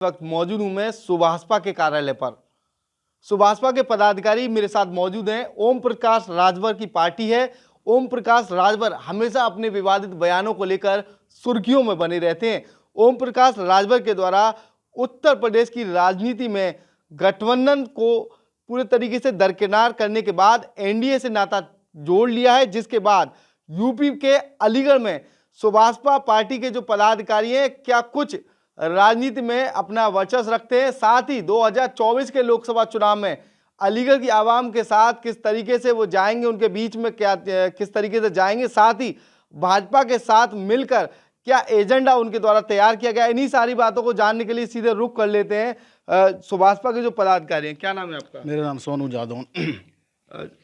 वक्त मौजूद हूं मैं सुभाषपा के कार्यालय पर। सुभाषपा के पदाधिकारी मेरे साथ मौजूद हैं। ओम प्रकाश राजभर की पार्टी है। ओम प्रकाश राजभर हमेशा अपने विवादित बयानों को लेकर सुर्खियों में बने रहते हैं। ओम प्रकाश राजभर के द्वारा उत्तर प्रदेश की राजनीति में गठबंधन को पूरे तरीके से दरकिनार करने के बाद एनडीए से नाता जोड़ लिया है, जिसके बाद यूपी के अलीगढ़ में सुभाषपा पार्टी के जो पदाधिकारी हैं क्या कुछ राजनीति में अपना वर्चस्व रखते हैं, साथ ही 2024 के लोकसभा चुनाव में अलीगढ़ की आवाम के साथ किस तरीके से वो जाएंगे, उनके बीच में क्या किस तरीके से जाएंगे, साथ ही भाजपा के साथ मिलकर क्या एजेंडा उनके द्वारा तैयार किया गया, इन्हीं सारी बातों को जानने के लिए सीधे रुख कर लेते हैं सुभाषपा के जो पदाधिकारी हैं। क्या नाम है आपका? मेरा नाम सोनू जादव।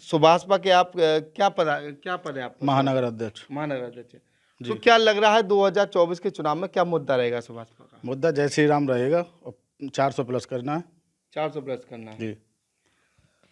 सुभाषपा के आप क्या पद है आपका? महानगर अध्यक्ष। महानगर अध्यक्ष। तो क्या लग रहा है 2024 के चुनाव में क्या मुद्दा रहेगा सुभाषपा का? मुद्दा जय श्री राम रहेगा और 400 प्लस करना है। 400 प्लस करना है जी।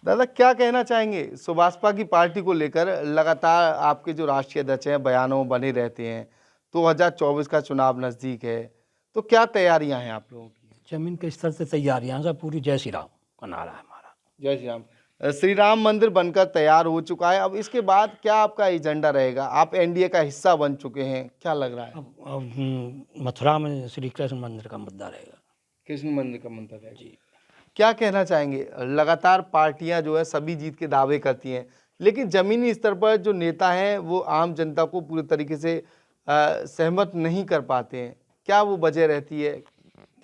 दादा, क्या कहना चाहेंगे सुभाषपा की पार्टी को लेकर? लगातार आपके जो राष्ट्रीय अध्यक्ष हैं बयानों में बने रहते हैं, 2024 का चुनाव नज़दीक है, तो क्या तैयारियां हैं आप लोगों की? जमीन के स्तर से तैयारियां सब पूरी जय श्री राम का नारा है हमारा। जय श्री राम। श्री राम मंदिर बनकर तैयार हो चुका है। अब इसके बाद क्या आपका एजेंडा रहेगा? आप एनडीए का हिस्सा बन चुके हैं, क्या लग रहा है? अब मथुरा में श्री कृष्ण मंदिर का मुद्दा रहेगा। कृष्ण मंदिर का मुद्दा रहेगा जी। क्या कहना चाहेंगे? लगातार पार्टियां जो है सभी जीत के दावे करती हैं, लेकिन जमीनी स्तर पर जो नेता हैं वो आम जनता को पूरे तरीके से सहमत नहीं कर पाते हैं। क्या वो वजह रहती है?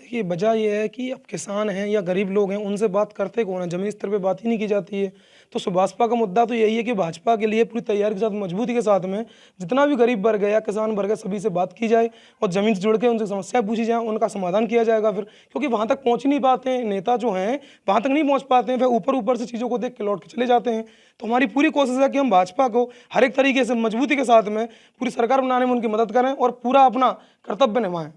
देखिए, वजह यह है कि अब किसान हैं या गरीब लोग हैं, उनसे बात करते कौन है? जमीनी स्तर पे बात ही नहीं की जाती है। तो सुभाषपा का मुद्दा तो यही है कि भाजपा के लिए पूरी तैयारी के साथ, मजबूती के साथ में जितना भी गरीब वर्ग है या किसान वर्ग है, सभी से बात की जाए और ज़मीन से जुड़ के उनसे समस्या पूछी जाए, उनका समाधान किया जाएगा फिर। क्योंकि वहाँ तक पहुँच नहीं पाते हैं, नेता जो हैं वहाँ तक नहीं पहुँच पाते हैं, फिर ऊपर ऊपर से चीज़ों को देख के लौट के चले जाते हैं। तो हमारी पूरी कोशिश है कि हम भाजपा को हर एक तरीके से मजबूती के साथ में पूरी सरकार बनाने में उनकी मदद करें और पूरा अपना कर्तव्य निभाएं।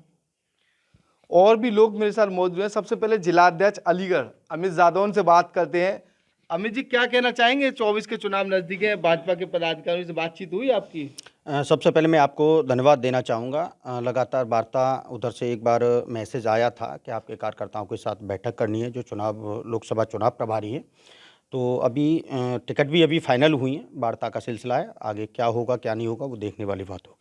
और भी लोग मेरे साथ मौजूद हैं। सबसे पहले जिलाध्यक्ष अलीगढ़ अमित जादौन से बात करते हैं। अमित जी, क्या कहना चाहेंगे? 24 के चुनाव नजदीक है, भाजपा के पदाधिकारियों से बातचीत हुई आपकी? सबसे पहले मैं आपको धन्यवाद देना चाहूँगा। लगातार वार्ता उधर से एक बार मैसेज आया था कि आपके कार्यकर्ताओं के साथ बैठक करनी है, जो लोकसभा चुनाव प्रभारी हैं। तो अभी टिकट भी अभी फाइनल हुई है, वार्ता का सिलसिला है। आगे क्या होगा क्या नहीं होगा वो देखने वाली बात होगी।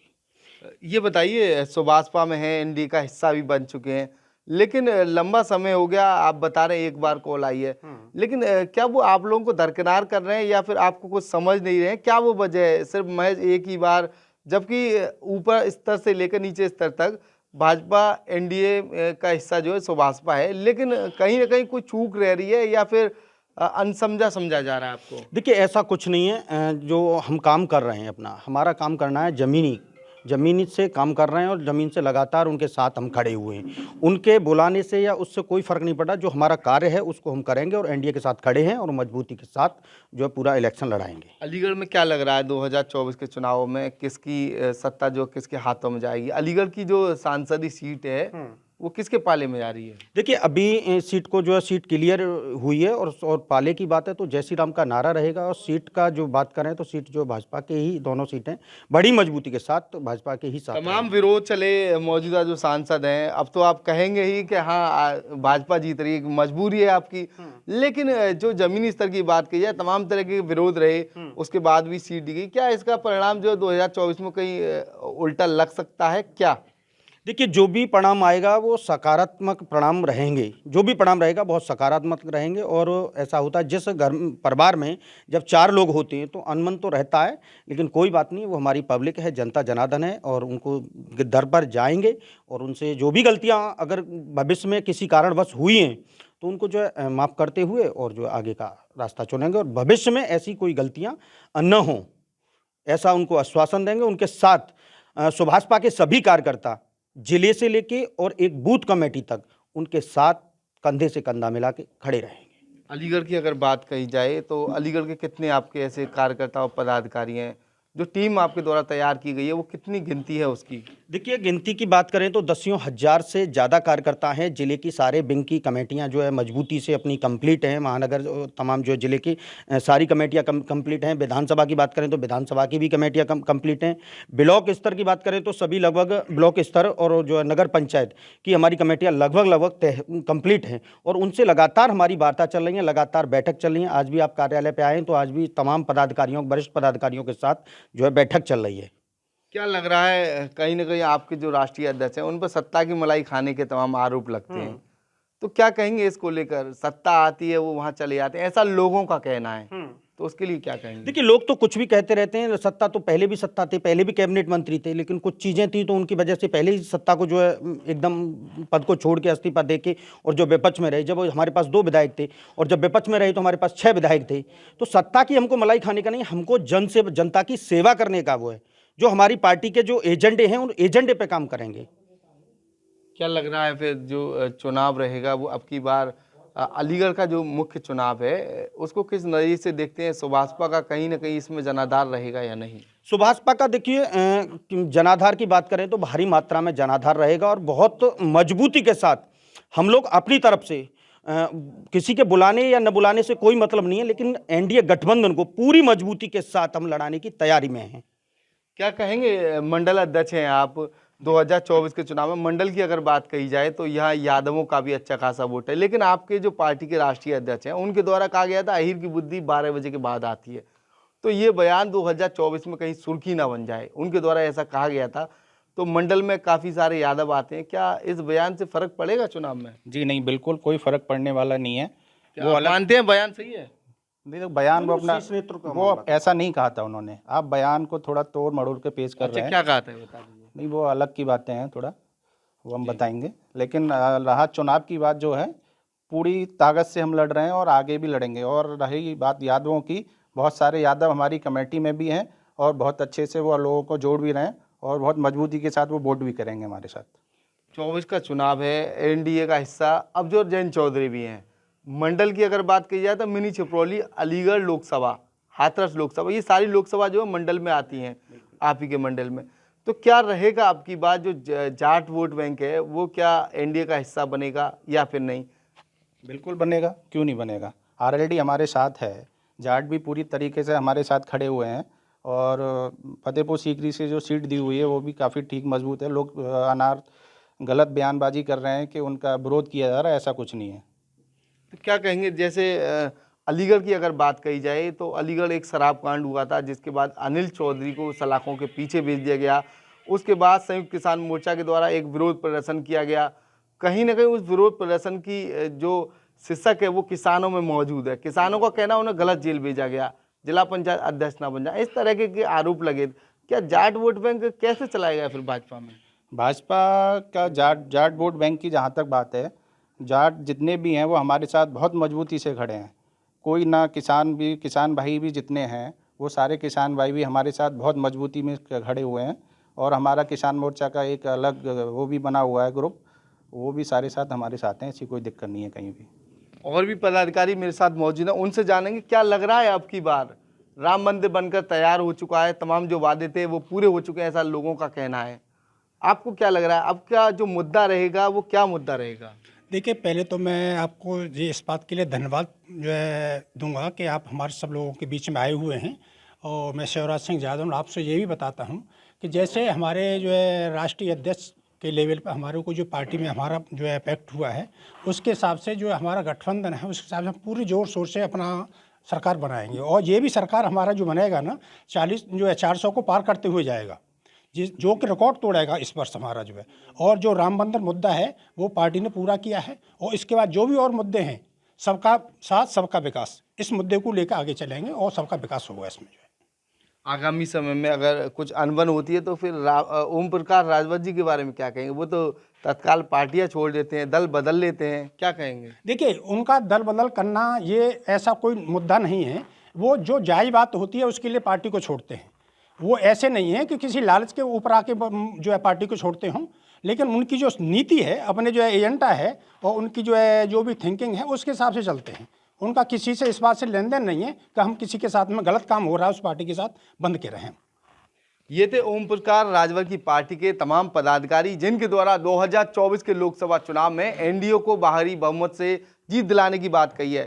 ये बताइए, सुभाषपा में है, एनडीए का हिस्सा भी बन चुके हैं, लेकिन लंबा समय हो गया, आप बता रहे हैं एक बार कॉल आई है, लेकिन क्या वो आप लोगों को दरकिनार कर रहे हैं या फिर आपको कुछ समझ नहीं रहे हैं? क्या वो वजह है? सिर्फ महज एक ही बार, जबकि ऊपर स्तर से लेकर नीचे स्तर तक भाजपा एनडीए का हिस्सा जो है सुभाषपा है, लेकिन कहीं ना कहीं कोई चूक रह रही है या फिर अनसमझा समझा जा रहा है आपको? देखिए, ऐसा कुछ नहीं है। जो हम काम कर रहे हैं, अपना हमारा काम करना है, ज़मीनी से काम कर रहे हैं और ज़मीन से लगातार उनके साथ हम खड़े हुए हैं। उनके बुलाने से या उससे कोई फ़र्क नहीं पड़ा। जो हमारा कार्य है उसको हम करेंगे और एनडीए के साथ खड़े हैं और मजबूती के साथ जो है पूरा इलेक्शन लड़ाएंगे। अलीगढ़ में क्या लग रहा है 2024 के चुनाव में किसकी सत्ता जो किसके हाथों में जाएगी? अलीगढ़ की जो सांसदी सीट है वो किसके पाले में जा रही है? देखिए, अभी सीट को जो है सीट क्लियर हुई है और पाले की बात है तो जय श्री राम का नारा रहेगा। और सीट का जो बात करें तो सीट जो भाजपा के ही दोनों सीटें बड़ी मजबूती के साथ तो भाजपा के ही साथ। तमाम विरोध चले, मौजूदा जो सांसद हैं, अब तो आप कहेंगे ही कि हाँ भाजपा जीत रही है, मजबूरी है आपकी, लेकिन जो जमीनी स्तर की बात की जाए, तमाम तरह के विरोध रहे, उसके बाद भी सीट दी गई। क्या इसका परिणाम जो 2024 में कहीं उल्टा लग सकता है क्या? देखिए, जो भी परिणाम आएगा वो सकारात्मक परिणाम रहेंगे। जो भी परिणाम रहेगा बहुत सकारात्मक रहेंगे। और ऐसा होता है जिस घर परिवार में जब 4 लोग होते हैं तो अनमन तो रहता है, लेकिन कोई बात नहीं, वो हमारी पब्लिक है, जनता जनार्दन है और उनको दर पर जाएंगे और उनसे जो भी गलतियां अगर भविष्य में किसी कारणवश हुई हैं तो उनको जो है माफ़ करते हुए और जो आगे का रास्ता चुनेंगे और भविष्य में ऐसी कोई गलतियाँ न हों, ऐसा उनको आश्वासन देंगे। उनके साथ सुभाषपा के सभी कार्यकर्ता जिले से लेके और एक बूथ कमेटी तक उनके साथ कंधे से कंधा मिला के खड़े रहेंगे। अलीगढ़ की अगर बात कही जाए तो अलीगढ़ के कितने आपके ऐसे कार्यकर्ता और पदाधिकारी हैं जो टीम आपके द्वारा तैयार की गई है वो कितनी गिनती है उसकी? देखिए, गिनती की बात करें तो दसियों हज़ार से ज़्यादा कार्यकर्ता हैं। जिले की सारे विंग की कमेटियां जो है मजबूती से अपनी कंप्लीट हैं। महानगर तमाम जो जिले की सारी कमेटियां कंप्लीट हैं। विधानसभा की बात करें तो विधानसभा की भी कमेटियां कंप्लीट हैं। ब्लॉक स्तर की बात करें तो सभी लगभग ब्लॉक स्तर और जो है नगर पंचायत की हमारी कमेटियां लगभग कंप्लीट हैं और उनसे लगातार हमारी वार्ता चल रही है, लगातार बैठक चल रही है। आज भी आप कार्यालय पर आए हैं तो आज भी तमाम पदाधिकारियों, वरिष्ठ पदाधिकारियों के साथ जो है बैठक चल रही है। क्या लग रहा है कहीं ना कहीं आपके जो राष्ट्रीय अध्यक्ष हैं उन पर सत्ता की मलाई खाने के तमाम आरोप लगते हैं, तो क्या कहेंगे इसको लेकर? सत्ता आती है वो वहां चले जाते हैं, ऐसा लोगों का कहना है, तो उसके लिए क्या कहेंगे? देखिए, लोग तो कुछ भी कहते रहते हैं। सत्ता तो पहले भी सत्ता थे, पहले भी कैबिनेट मंत्री थे, लेकिन कुछ चीज़ें थी तो उनकी वजह से पहले ही सत्ता को जो है एकदम पद को छोड़ के इस्तीफा दे के और जो विपक्ष में रहे, जब हमारे पास 2 विधायक थे और जब विपक्ष में रहे तो हमारे पास 6 विधायक थे। तो सत्ता की हमको मलाई खाने का नहीं, हमको जनता की सेवा करने का वो है। जो हमारी पार्टी के जो एजेंडे हैं उन एजेंडे पे काम करेंगे। क्या लग रहा है फिर जो चुनाव रहेगा वो अब की बार अलीगढ़ का जो मुख्य चुनाव है उसको किस नजरिए से देखते हैं? सुभाषपा का कहीं ना कहीं इसमें जनाधार रहेगा या नहीं? सुभाषपा का देखिए, जनाधार की बात करें तो भारी मात्रा में जनाधार रहेगा और बहुत मजबूती के साथ हम लोग अपनी तरफ से किसी के बुलाने या न बुलाने से कोई मतलब नहीं है, लेकिन एनडीए गठबंधन को पूरी मजबूती के साथ हम लड़ाने की तैयारी में हैं। क्या कहेंगे? मंडल अध्यक्ष हैं आप, 2024 के चुनाव में मंडल की अगर बात कही जाए तो यहाँ यादवों का भी अच्छा खासा वोट है, लेकिन आपके जो पार्टी के राष्ट्रीय अध्यक्ष हैं उनके द्वारा कहा गया था अहीर की बुद्धि 12 बजे के बाद आती है, तो ये बयान 2024 में कहीं सुर्खी ना बन जाए, उनके द्वारा ऐसा कहा गया था। तो मंडल में काफ़ी सारे यादव आते हैं, क्या इस बयान से फर्क पड़ेगा चुनाव में? जी नहीं, बिल्कुल कोई फर्क पड़ने वाला नहीं है। वो अलग मानते हैं बयान सही है? देखो, बयान वो अपना वो ऐसा नहीं कहा था उन्होंने। आप बयान को थोड़ा तोड़ मड़ोड़ के पेश कर रहे हैं। क्या कहा था बता दीजिए। नहीं, वो अलग की बातें हैं, थोड़ा वो हम बताएंगे। लेकिन रहा चुनाव की बात, जो है पूरी ताकत से हम लड़ रहे हैं और आगे भी लड़ेंगे। और रही बात यादवों की, बहुत सारे यादव हमारी कमेटी में भी हैं और बहुत अच्छे से वो लोगों को जोड़ भी रहे हैं और बहुत मजबूती के साथ वो वोट भी करेंगे हमारे साथ। 24 का चुनाव है, एनडीए का हिस्सा अब जो जयंत चौधरी भी हैं। मंडल की अगर बात की जाए तो मिनी छिपरौली, अलीगढ़ लोकसभा, हाथरस लोकसभा, ये सारी लोकसभा जो है मंडल में आती हैं, आप ही के मंडल में। तो क्या रहेगा आपकी बात, जो जाट वोट बैंक है वो क्या एनडीए का हिस्सा बनेगा या फिर नहीं? बिल्कुल बनेगा, क्यों नहीं बनेगा। ऑलरेडी हमारे साथ है, जाट भी पूरी तरीके से हमारे साथ खड़े हुए हैं और फतेहपुर सीकरी से जो सीट दी हुई है वो भी काफ़ी ठीक मजबूत है। लोग गलत बयानबाजी कर रहे हैं कि उनका विरोध किया जा रहा है, ऐसा कुछ नहीं है। तो क्या कहेंगे, जैसे अलीगढ़ की अगर बात कही जाए तो अलीगढ़ एक शराब कांड हुआ था जिसके बाद अनिल चौधरी को सलाखों के पीछे भेज दिया गया। उसके बाद संयुक्त किसान मोर्चा के द्वारा एक विरोध प्रदर्शन किया गया। कहीं ना कहीं उस विरोध प्रदर्शन की जो शीर्षक है वो किसानों में मौजूद है। किसानों का कहना उन्हें गलत जेल भेजा गया, जिला पंचायत अध्यक्ष ना बन जाए, इस तरह के आरोप लगे। क्या जाट वोट बैंक कैसे चलाएगा फिर भाजपा में? भाजपा का जाट वोट बैंक की जहाँ तक बात है, जाट जितने भी हैं वो हमारे साथ बहुत मजबूती से खड़े हैं। कोई ना, किसान भाई भी जितने हैं वो सारे किसान भाई भी हमारे साथ बहुत मजबूती में खड़े हुए हैं। और हमारा किसान मोर्चा का एक अलग वो भी बना हुआ है ग्रुप, वो भी सारे साथ हमारे साथ हैं, ऐसी कोई दिक्कत नहीं है कहीं भी। और भी पदाधिकारी मेरे साथ मौजूद हैं, उनसे जानेंगे क्या लग रहा है अब की बार राम मंदिर बनकर तैयार हो चुका है, तमाम जो वादे थे वो पूरे हो चुके हैं, ऐसा लोगों का कहना है। आपको क्या लग रहा है अब का जो मुद्दा रहेगा वो क्या मुद्दा रहेगा? देखिए, पहले तो मैं आपको ये इस बात के लिए धन्यवाद जो है दूंगा कि आप हमारे सब लोगों के बीच में आए हुए हैं। और मैं शिवराज सिंह यादव आपसे ये भी बताता हूँ कि जैसे हमारे जो है राष्ट्रीय अध्यक्ष के लेवल पर हमारे को जो पार्टी में हमारा जो है इफेक्ट हुआ है, उसके हिसाब से जो हमारा गठबंधन है उसके हिसाब से हम पूरी जोर शोर से अपना सरकार बनाएंगे। और ये भी सरकार हमारा जो बनेगा ना 400 को पार करते हुए जाएगा, जो कि रिकॉर्ड तोड़ेगा इस वर्ष हमारा जो है। और जो राम मंदिर मुद्दा है वो पार्टी ने पूरा किया है। और इसके बाद जो भी और मुद्दे हैं, सबका साथ सबका विकास, इस मुद्दे को लेकर आगे चलेंगे और सबका विकास होगा इसमें जो है। आगामी समय में अगर कुछ अनबन होती है तो फिर ओम प्रकाश राजभर जी के बारे में क्या कहेंगे? वो तो तत्काल पार्टियां छोड़ देते हैं, दल बदल लेते हैं, क्या कहेंगे? देखिए, उनका दल बदल करना ये ऐसा कोई मुद्दा नहीं है। वो जो जायज़ बात होती है उसके लिए पार्टी को छोड़ते हैं। वो ऐसे नहीं है कि किसी लालच के ऊपर आके जो है पार्टी को छोड़ते हों, लेकिन उनकी जो नीति है, अपने जो है एजेंडा है और उनकी जो है जो भी थिंकिंग है उसके हिसाब से चलते हैं। उनका किसी से इस बात से लेन देन नहीं है कि हम किसी के साथ में गलत काम हो रहा है उस पार्टी के साथ बंद के रहें। ये थे ओम प्रकाश राजभर की पार्टी के तमाम पदाधिकारी जिनके द्वारा 2024 के लोकसभा चुनाव में एनडीए को बाहरी बहुमत से जीत दिलाने की बात कही है।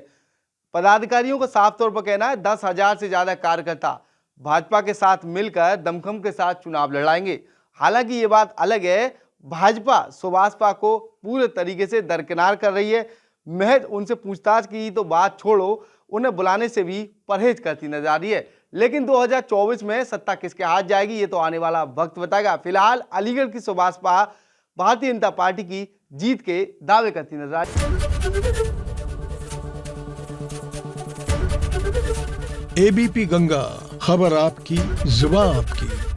पदाधिकारियों का साफ तौर पर कहना है 10,000 से ज्यादा कार्यकर्ता भाजपा के साथ मिलकर दमखम के साथ चुनाव लड़ाएंगे। हालांकि ये बात अलग है, भाजपा सुभाषपा को पूरे तरीके से दरकिनार कर रही है। महज उनसे पूछताछ की तो बात छोड़ो, उन्हें बुलाने से भी परहेज करती नजर आ रही है। लेकिन 2024 में सत्ता किसके हाथ जाएगी ये तो आने वाला वक्त बताएगा। फिलहाल अलीगढ़ की सुभाषपा भारतीय जनता पार्टी की जीत के दावे करती नजर आ रही है। एबीपी गंगा, खबर आपकी, जुबान आपकी।